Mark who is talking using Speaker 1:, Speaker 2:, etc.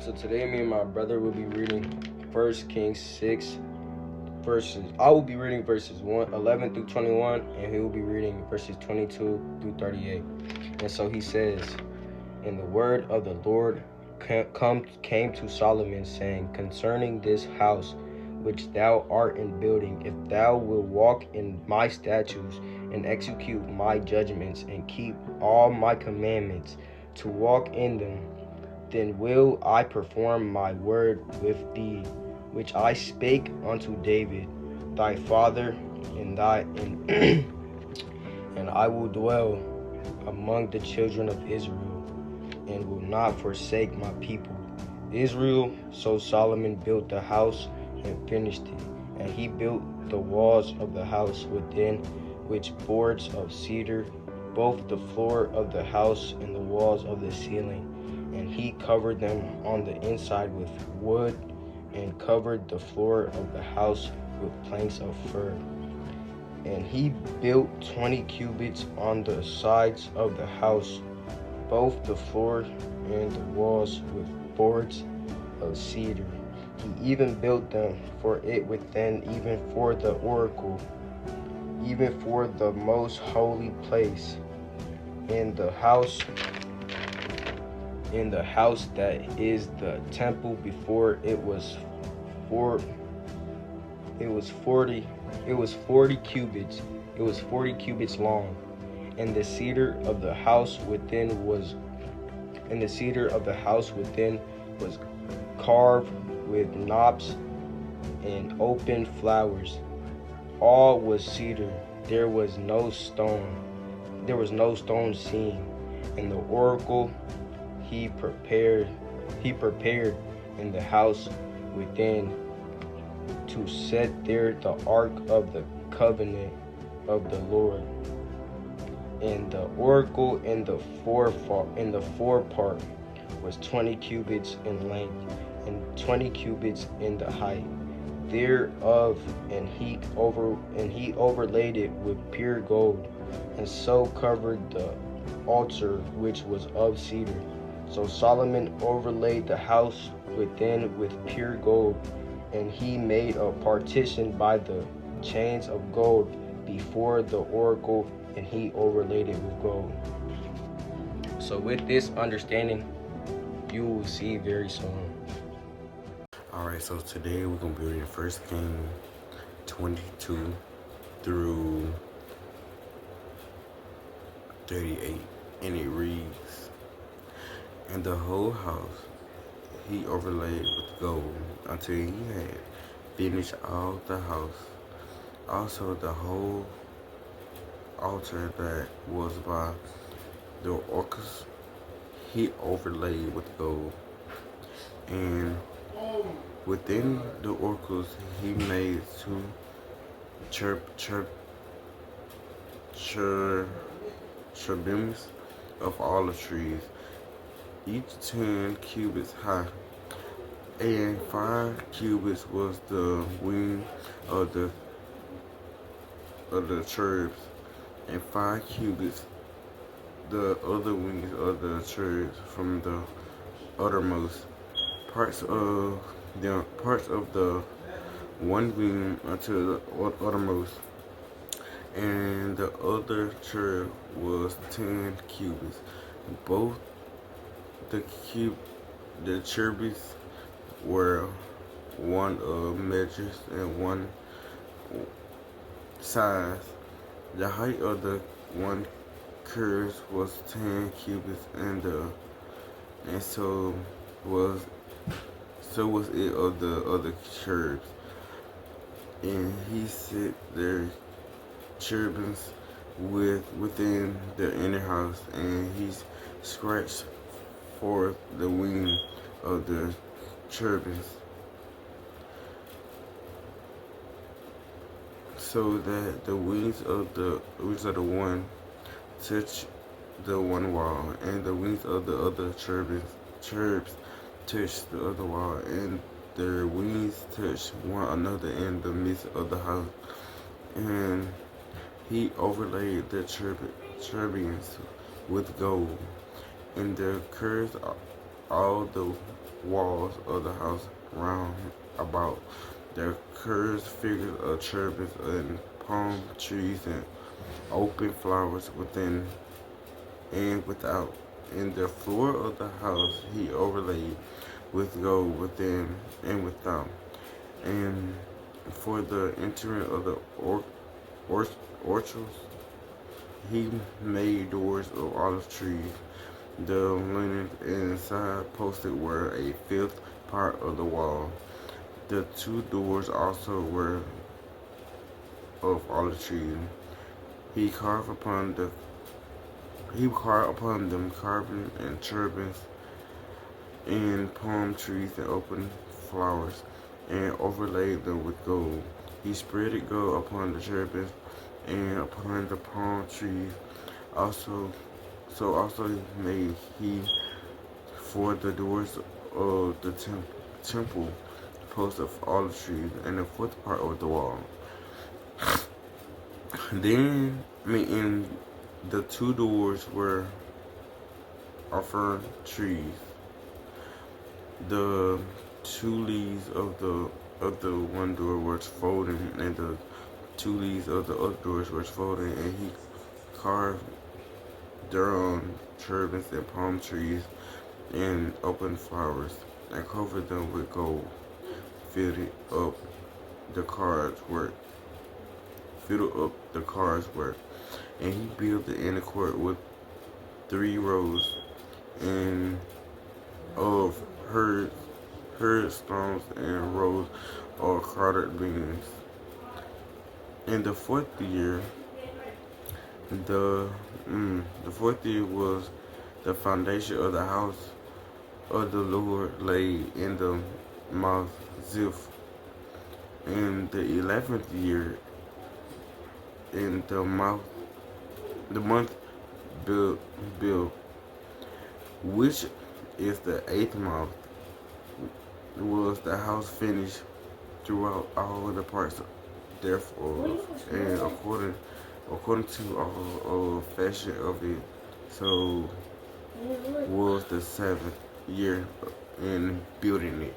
Speaker 1: So today me and my brother will be reading 1 Kings 6 verses. I will be reading verses 11 through 21, and he will be reading verses 22 through 38. And so he says, "And the word of the Lord came to Solomon, saying, concerning this house which thou art in building, if thou wilt walk in my statutes and execute my judgments and keep all my commandments to walk in them, then will I perform my word with thee, which I spake unto David thy father, and and I will dwell among the children of Israel, and will not forsake my people Israel." So Solomon built the house and finished it, and he built the walls of the house within, which boards of cedar, both the floor of the house and the walls of the ceiling. And he covered them on the inside with wood, and covered the floor of the house with planks of fir. And he built 20 cubits on the sides of the house, both the floor and the walls with boards of cedar. He even built them for it within, even for the oracle, even for the most holy place, in the house that is the temple. Before it was 40 cubits. It was 40 cubits long. And the cedar of the house within was carved with knops and open flowers. All was cedar. There was no stone seen. And the oracle he prepared in the house within, to set there the ark of the covenant of the Lord. And the oracle in the forepart was 20 cubits in length, and 20 cubits in the height thereof, and he overlaid it with pure gold, and so covered the altar which was of cedar. So Solomon overlaid the house within with pure gold, and he made a partition by the chains of gold before the oracle, and he overlaid it with gold." So with this understanding, you will see very soon.
Speaker 2: Alright, so today we're going to be reading 1 Kings 22 through 38, and it reads, "And the whole house he overlaid with gold until he had finished all the house. Also the whole altar that was by the orcus he overlaid with gold. And within the orcus he made two cherubims of olive trees, each 10 cubits high, and 5 cubits was the wing of the cherubs, and 5 cubits the other wings of the cherubs from the uttermost parts of the one wing unto the uttermost. And the other cherub was 10 cubits. Both the cherubs were one of measures and one size. The height of the one cherub was 10 cubits, and so was it of the other cherubs. And he set their cherubims within the inner house, and he scratched forth the wing of the cherubims, so that the wings of the one touched the one wall, and the wings of the other cherubs touched the other wall, and their wings touched one another in the midst of the house. And he overlaid the cherubims with gold, and the curves all the walls of the house round about. Their curves figures of cherubims and palm trees and open flowers within and without. And the floor of the house he overlaid with gold within and without. And for the entering of the orchards, he made doors of olive trees. The linen inside posted were a fifth part of the wall. The two doors also were of olive trees. He carved upon them carving and cherubims and palm trees and open flowers, and overlaid them with gold. He spread gold upon the cherubims and upon the palm trees. Also made he for the doors of the temple posts of olive trees and the fourth part of the wall. And the two doors were offering trees. The two leaves of the one door was folding, and the two leaves of the other doors was folding, and he carved thereon cherubims and palm trees and open flowers, and covered them with gold. Filled up the cards work, and he built the inner court with 3 rows and of herd stones and rows of crowded beams. In the fourth year was the foundation of the house of the Lord laid in the mouth Ziph. In the 11th year, in the month Bil, which is the 8th month, was the house finished throughout all the parts therefore, and according to all fashion of it. So was the 7th year in building it.